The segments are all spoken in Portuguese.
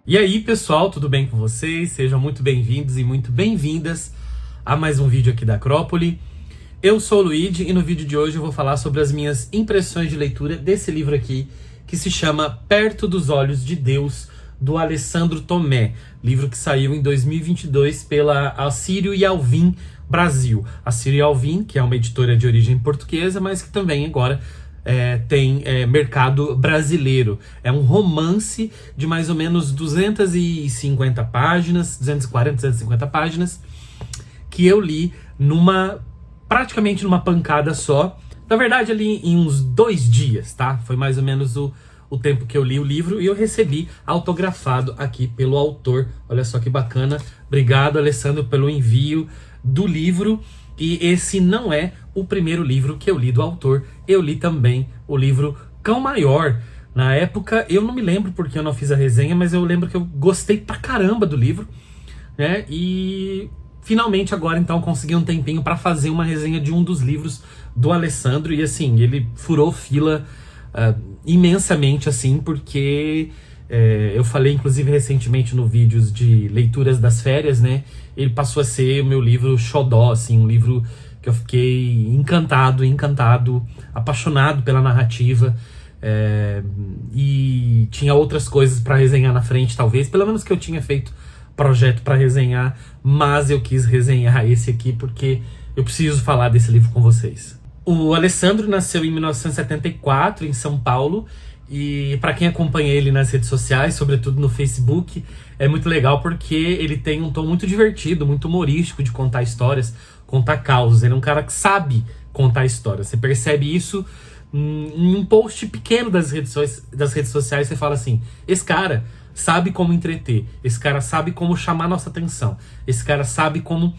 E aí, pessoal, tudo bem com vocês? Sejam muito bem-vindos e muito bem-vindas a mais um vídeo aqui da Acrópole. Eu sou o Luigi e no vídeo de hoje eu vou falar sobre as minhas impressões de leitura desse livro aqui, que se chama Perto dos Olhos de Deus, do Alessandro Tomé. Livro que saiu em 2022 pela Assírio e Alvim Brasil. Assírio e Alvim, que é uma editora de origem portuguesa, mas que também agora tem mercado brasileiro. É um romance de mais ou menos 250 páginas, 240, 250 páginas, que eu li praticamente numa pancada só. Na verdade, ali em uns 2 dias, tá? Foi mais ou menos o tempo que eu li o livro e eu recebi autografado aqui pelo autor. Olha só que bacana. Obrigado, Alessandro, pelo envio do livro. E esse não é o primeiro livro que eu li do autor. Eu li também o livro Cão Maior. Na época, eu não me lembro porque eu não fiz a resenha, mas eu lembro que eu gostei pra caramba do livro, né? E finalmente agora, então, consegui um tempinho para fazer uma resenha de um dos livros do Alessandro. E assim, ele furou fila imensamente, assim, porque eu falei, inclusive, recentemente no vídeos de leituras das férias, né? Ele passou a ser o meu livro xodó, assim, um livro que eu fiquei encantado, apaixonado pela narrativa. E tinha outras coisas para resenhar na frente, talvez, pelo menos que eu tinha feito projeto para resenhar, mas eu quis resenhar esse aqui porque eu preciso falar desse livro com vocês. O Alessandro nasceu em 1974 em São Paulo e para quem acompanha ele nas redes sociais, sobretudo no Facebook, é muito legal porque ele tem um tom muito divertido, muito humorístico de contar histórias, contar causos. Ele é um cara que sabe contar histórias. Você percebe isso em um post pequeno das redes sociais, você fala assim, esse cara sabe como entreter, esse cara sabe como chamar nossa atenção, esse cara sabe como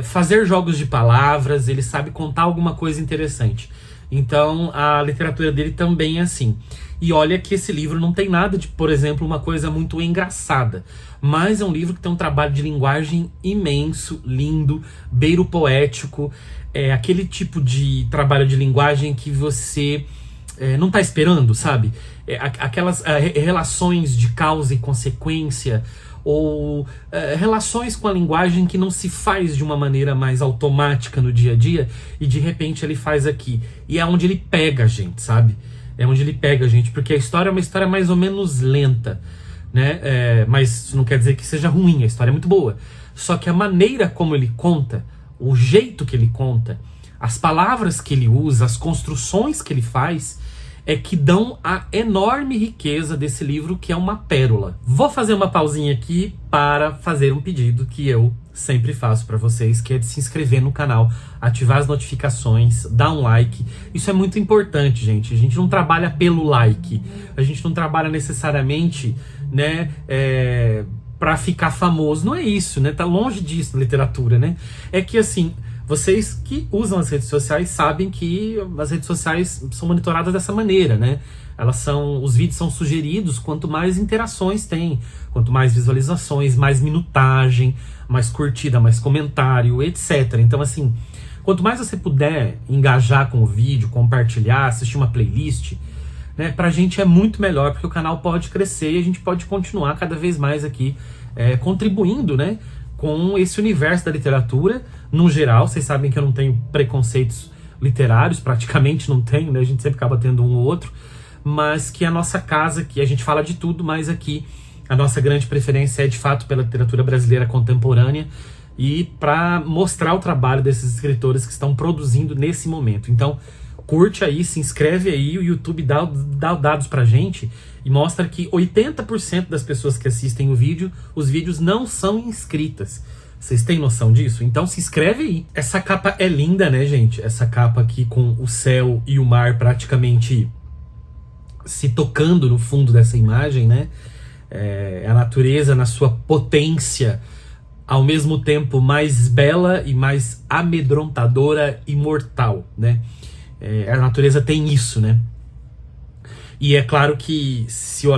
fazer jogos de palavras, ele sabe contar alguma coisa interessante. Então a literatura dele também é assim. E olha que esse livro não tem nada de, por exemplo, uma coisa muito engraçada, mas é um livro que tem um trabalho de linguagem imenso, lindo, beiro poético, aquele tipo de trabalho de linguagem que você não tá esperando, sabe? Aquelas relações de causa e consequência, ou relações com a linguagem que não se faz de uma maneira mais automática no dia a dia, e de repente ele faz aqui. E é onde ele pega a gente, sabe? É onde ele pega a gente, porque a história é uma história mais ou menos lenta, né? Mas isso não quer dizer que seja ruim, a história é muito boa. Só que a maneira como ele conta, o jeito que ele conta, as palavras que ele usa, as construções que ele faz, é que dão a enorme riqueza desse livro, que é uma pérola. Vou fazer uma pausinha aqui para fazer um pedido que eu sempre faço para vocês, que é de se inscrever no canal, ativar as notificações, dar um like. Isso é muito importante, gente. A gente não trabalha pelo like, a gente não trabalha necessariamente, né, para ficar famoso. Não é isso, né? Tá longe disso na literatura, né? É que assim, vocês que usam as redes sociais sabem que as redes sociais são monitoradas dessa maneira, né? Os vídeos são sugeridos quanto mais interações tem, quanto mais visualizações, mais minutagem, mais curtida, mais comentário, etc. Então, assim, quanto mais você puder engajar com o vídeo, compartilhar, assistir uma playlist, né, pra gente é muito melhor, porque o canal pode crescer e a gente pode continuar cada vez mais aqui contribuindo, né, com esse universo da literatura, no geral. Vocês sabem que eu não tenho preconceitos literários, praticamente não tenho, né? A gente sempre acaba tendo um ou outro, mas que a nossa casa, que a gente fala de tudo, mas aqui a nossa grande preferência é de fato pela literatura brasileira contemporânea e para mostrar o trabalho desses escritores que estão produzindo nesse momento. Então, curte aí, se inscreve aí, o YouTube dá dados pra gente e mostra que 80% das pessoas que assistem os vídeos não são inscritas. Vocês têm noção disso? Então se inscreve aí. Essa capa é linda, né, gente? Essa capa aqui com o céu e o mar praticamente se tocando no fundo dessa imagem, né? A natureza na sua potência, ao mesmo tempo mais bela e mais amedrontadora e mortal, né? A natureza tem isso, né? E é claro que se eu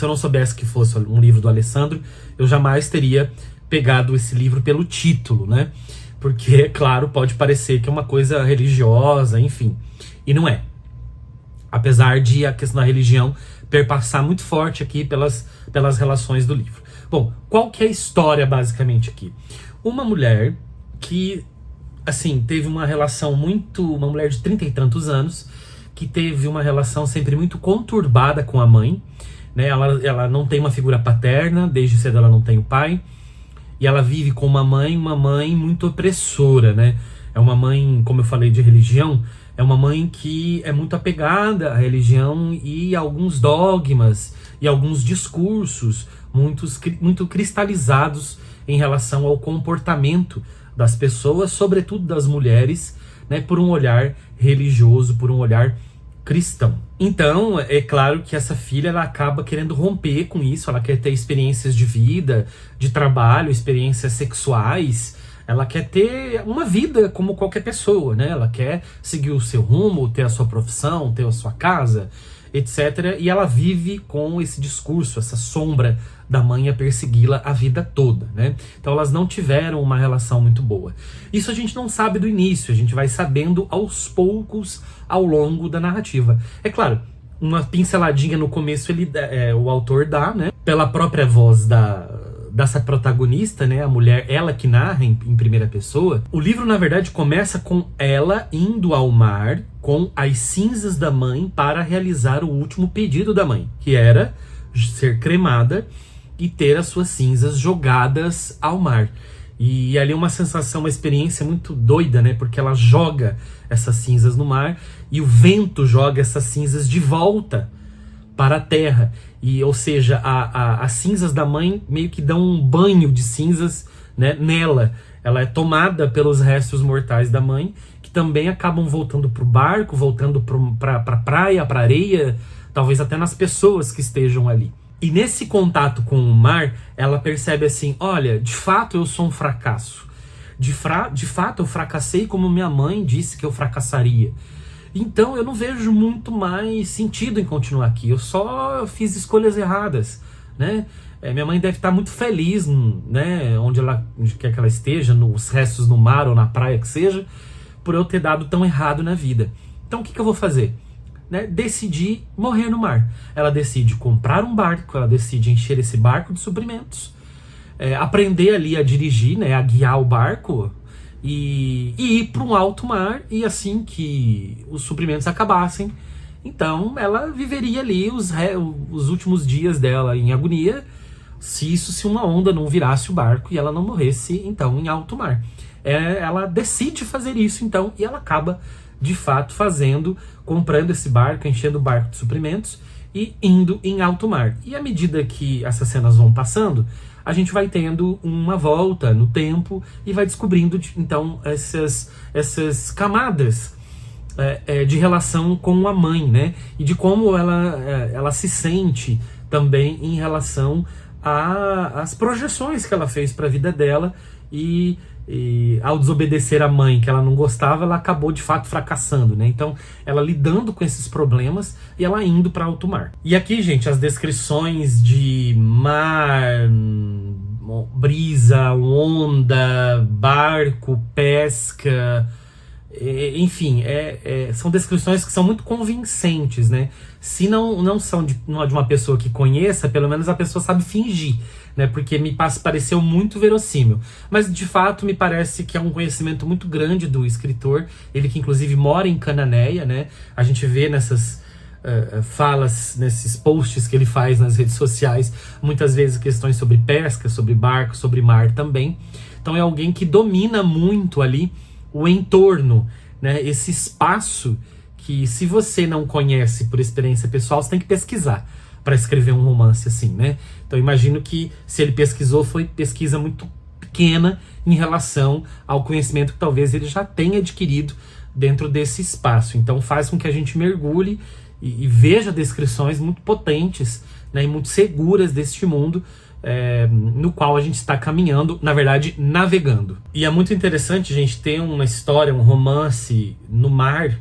não soubesse que fosse um livro do Alessandro, eu jamais teria pegado esse livro pelo título, né? Porque, é claro, pode parecer que é uma coisa religiosa, enfim. E não é. Apesar de a questão da religião perpassar muito forte aqui pelas relações do livro. Bom, qual que é a história basicamente aqui? Uma mulher que, assim, teve uma relação uma mulher de 30 e tantos anos, que teve uma relação sempre muito conturbada com a mãe, né? Ela não tem uma figura paterna, desde cedo ela não tem o pai, e ela vive com uma mãe muito opressora, né? É uma mãe, como eu falei de religião, é uma mãe que é muito apegada à religião e a alguns dogmas e alguns discursos muito cristalizados em relação ao comportamento das pessoas, sobretudo das mulheres, né, por um olhar religioso, por um olhar cristão. Então, é claro que essa filha ela acaba querendo romper com isso, ela quer ter experiências de vida, de trabalho, experiências sexuais, ela quer ter uma vida como qualquer pessoa, né? Ela quer seguir o seu rumo, ter a sua profissão, ter a sua casa, etc. E ela vive com esse discurso, essa sombra da mãe a persegui-la a vida toda, né? Então elas não tiveram uma relação muito boa. Isso a gente não sabe do início, a gente vai sabendo aos poucos ao longo da narrativa. É claro, uma pinceladinha no começo o autor dá, né? Pela própria voz dessa protagonista, né, a mulher, ela que narra em primeira pessoa. O livro, na verdade, começa com ela indo ao mar com as cinzas da mãe para realizar o último pedido da mãe, que era ser cremada e ter as suas cinzas jogadas ao mar. E ali é uma sensação, uma experiência muito doida, né, porque ela joga essas cinzas no mar e o vento joga essas cinzas de volta para a terra. Ou seja, as cinzas da mãe meio que dão um banho de cinzas, né, nela. Ela é tomada pelos restos mortais da mãe, que também acabam voltando para o barco, voltando para a praia, para a areia, talvez até nas pessoas que estejam ali. E nesse contato com o mar, ela percebe assim, olha, de fato eu sou um fracasso. De fato eu fracassei como minha mãe disse que eu fracassaria. Então eu não vejo muito mais sentido em continuar aqui. Eu só fiz escolhas erradas, né? Minha mãe deve estar muito feliz, né? Onde quer que ela esteja, nos restos no mar ou na praia que seja, por eu ter dado tão errado na vida. Então o que eu vou fazer? Né? Decidi morrer no mar. Ela decide comprar um barco, ela decide encher esse barco de suprimentos, aprender ali a dirigir, né? A guiar o barco, e ir para um alto mar, e assim que os suprimentos acabassem, então ela viveria ali os últimos dias dela em agonia, se uma onda não virasse o barco e ela não morresse então em alto mar. Ela decide fazer isso então, e ela acaba de fato comprando esse barco, enchendo o barco de suprimentos e indo em alto mar. E à medida que essas cenas vão passando, a gente vai tendo uma volta no tempo e vai descobrindo, então, essas camadas de relação com a mãe, né? E de como ela se sente também em relação às projeções que ela fez para a vida dela, e ao desobedecer a mãe que ela não gostava, ela acabou de fato fracassando, né? Então ela lidando com esses problemas e ela indo para alto mar. E aqui, gente, as descrições de mar, brisa, onda, barco, pesca, enfim, são descrições que são muito convincentes, né? Se não são de uma pessoa que conheça, pelo menos a pessoa sabe fingir, né? Porque me pareceu muito verossímil. Mas de fato me parece que é um conhecimento muito grande do escritor, ele que inclusive mora em Cananéia, né? A gente vê nessas falas, nesses posts que ele faz nas redes sociais, muitas vezes questões sobre pesca, sobre barco, sobre mar também. Então é alguém que domina muito ali o entorno, né? Esse espaço que, se você não conhece por experiência pessoal, você tem que pesquisar para escrever um romance assim, né? Então imagino que se ele pesquisou, foi pesquisa muito pequena em relação ao conhecimento que talvez ele já tenha adquirido dentro desse espaço. Então faz com que a gente mergulhe e veja descrições muito potentes, né, e muito seguras deste mundo no qual a gente está caminhando, na verdade, navegando. E é muito interessante, gente, ter uma história, um romance no mar,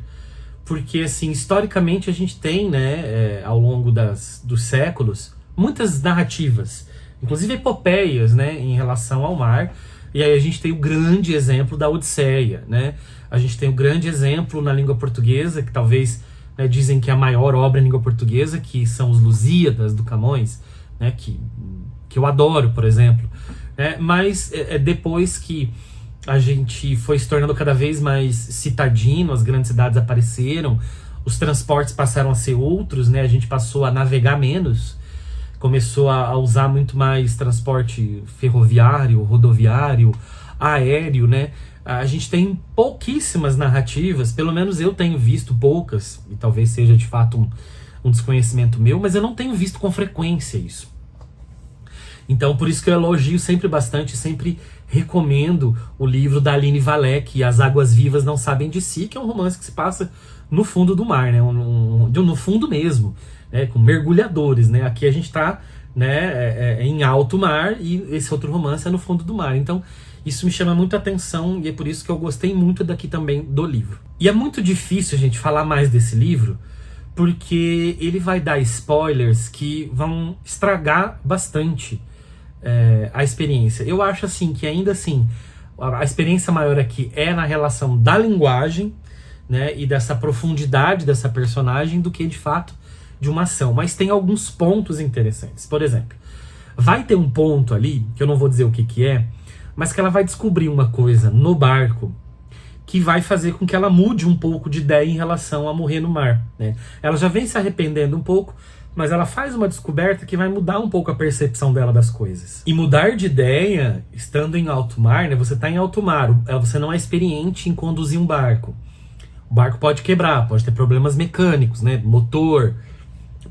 porque, assim, historicamente a gente tem, né, ao longo dos séculos, muitas narrativas, inclusive epopeias, né, em relação ao mar. E aí a gente tem o grande exemplo da Odisseia, né? A gente tem o grande exemplo na língua portuguesa, que talvez né, dizem que é a maior obra em língua portuguesa, que são os Lusíadas do Camões, né, que eu adoro, por exemplo. Mas depois que a gente foi se tornando cada vez mais citadino, as grandes cidades apareceram, os transportes passaram a ser outros, né, a gente passou a navegar menos, começou a usar muito mais transporte ferroviário, rodoviário, aéreo, né? A gente tem pouquíssimas narrativas, pelo menos eu tenho visto poucas, e talvez seja de fato um desconhecimento meu, mas eu não tenho visto com frequência isso. Então, por isso que eu elogio sempre bastante, sempre recomendo o livro da Aline Valek, As Águas Vivas Não Sabem de Si, que é um romance que se passa no fundo do mar, né? No fundo mesmo, né? Com mergulhadores, né? Aqui a gente está, né, em alto mar, e esse outro romance é no fundo do mar. Então, isso me chama muito a atenção, e é por isso que eu gostei muito daqui também do livro. E é muito difícil a gente falar mais desse livro, porque ele vai dar spoilers que vão estragar bastante a experiência. Eu acho assim que ainda assim a experiência maior aqui é na relação da linguagem, né, e dessa profundidade dessa personagem, do que de fato de uma ação. Mas tem alguns pontos interessantes. Por exemplo, vai ter um ponto ali, que eu não vou dizer o que é, mas que ela vai descobrir uma coisa no barco que vai fazer com que ela mude um pouco de ideia em relação a morrer no mar, né? Ela já vem se arrependendo um pouco, mas ela faz uma descoberta que vai mudar um pouco a percepção dela das coisas. E mudar de ideia, estando em alto mar, né? Você está em alto mar, você não é experiente em conduzir um barco. O barco pode quebrar, pode ter problemas mecânicos, né? Motor,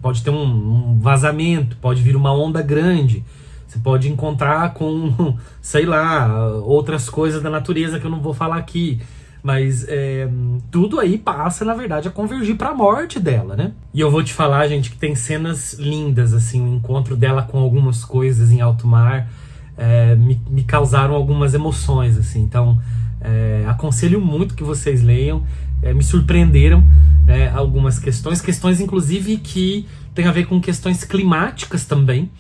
pode ter um vazamento, pode vir uma onda grande. Você pode encontrar com, sei lá, outras coisas da natureza que eu não vou falar aqui. Mas tudo aí passa, na verdade, a convergir para a morte dela, né? E eu vou te falar, gente, que tem cenas lindas, assim, o encontro dela com algumas coisas em alto mar me causaram algumas emoções, assim. Então, aconselho muito que vocês leiam. Me surpreenderam algumas questões inclusive que tem a ver com questões climáticas também,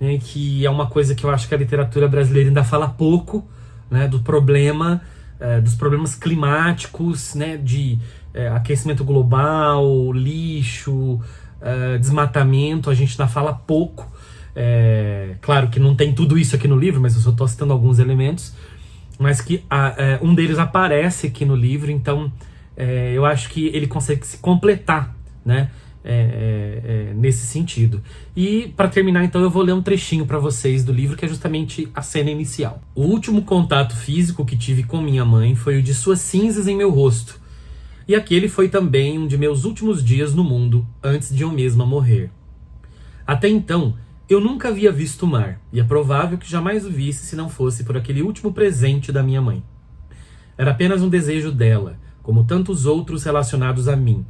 né, que é uma coisa que eu acho que a literatura brasileira ainda fala pouco, né, dos problemas climáticos, né, de aquecimento global, lixo, desmatamento. A gente ainda fala pouco. Claro que não tem tudo isso aqui no livro, mas eu só estou citando alguns elementos, mas que um deles aparece aqui no livro. Então eu acho que ele consegue se completar, né, nesse sentido. E para terminar, então, eu vou ler um trechinho para vocês do livro, que é justamente a cena inicial. O último contato físico que tive com minha mãe foi o de suas cinzas em meu rosto, e aquele foi também um de meus últimos dias no mundo, antes de eu mesma morrer. Até então, eu nunca havia visto o mar, e é provável que jamais o visse se não fosse por aquele último presente da minha mãe. Era apenas um desejo dela, como tantos outros relacionados a mim.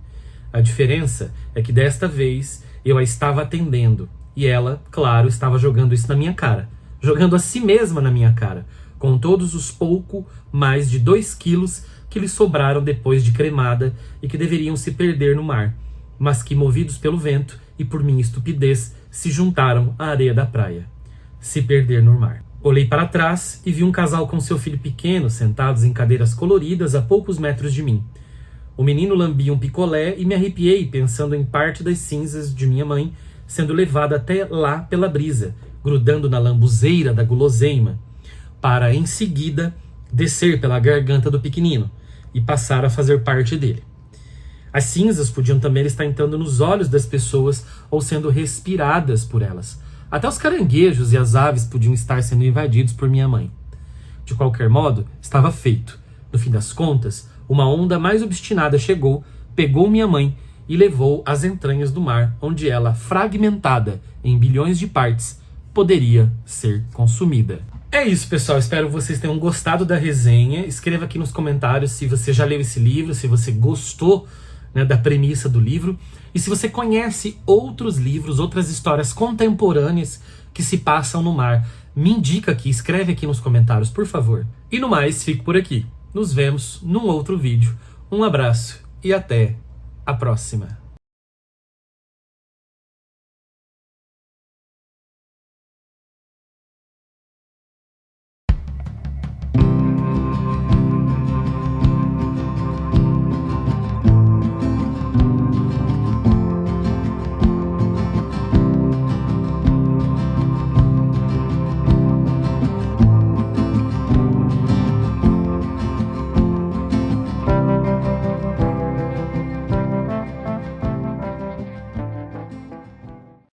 A diferença é que desta vez eu a estava atendendo, e ela, claro, estava jogando isso na minha cara, jogando a si mesma na minha cara, com todos os pouco mais de 2 quilos que lhe sobraram depois de cremada e que deveriam se perder no mar, mas que, movidos pelo vento e por minha estupidez, se juntaram à areia da praia. Se perder no mar. Olhei para trás e vi um casal com seu filho pequeno sentados em cadeiras coloridas a poucos metros de mim. O menino lambia um picolé e me arrepiei pensando em parte das cinzas de minha mãe sendo levada até lá pela brisa, grudando na lambuzeira da guloseima, para em seguida descer pela garganta do pequenino e passar a fazer parte dele. As cinzas podiam também estar entrando nos olhos das pessoas ou sendo respiradas por elas. Até os caranguejos e as aves podiam estar sendo invadidos por minha mãe. De qualquer modo, estava feito. No fim das contas, uma onda mais obstinada chegou, pegou minha mãe e levou às entranhas do mar, onde ela, fragmentada em bilhões de partes, poderia ser consumida. É isso, pessoal. Espero que vocês tenham gostado da resenha. Escreva aqui nos comentários se você já leu esse livro, se você gostou, né, da premissa do livro, e se você conhece outros livros, outras histórias contemporâneas que se passam no mar. Me indica aqui, escreve aqui nos comentários, por favor. E no mais, fico por aqui. Nos vemos num outro vídeo. Um abraço e até a próxima.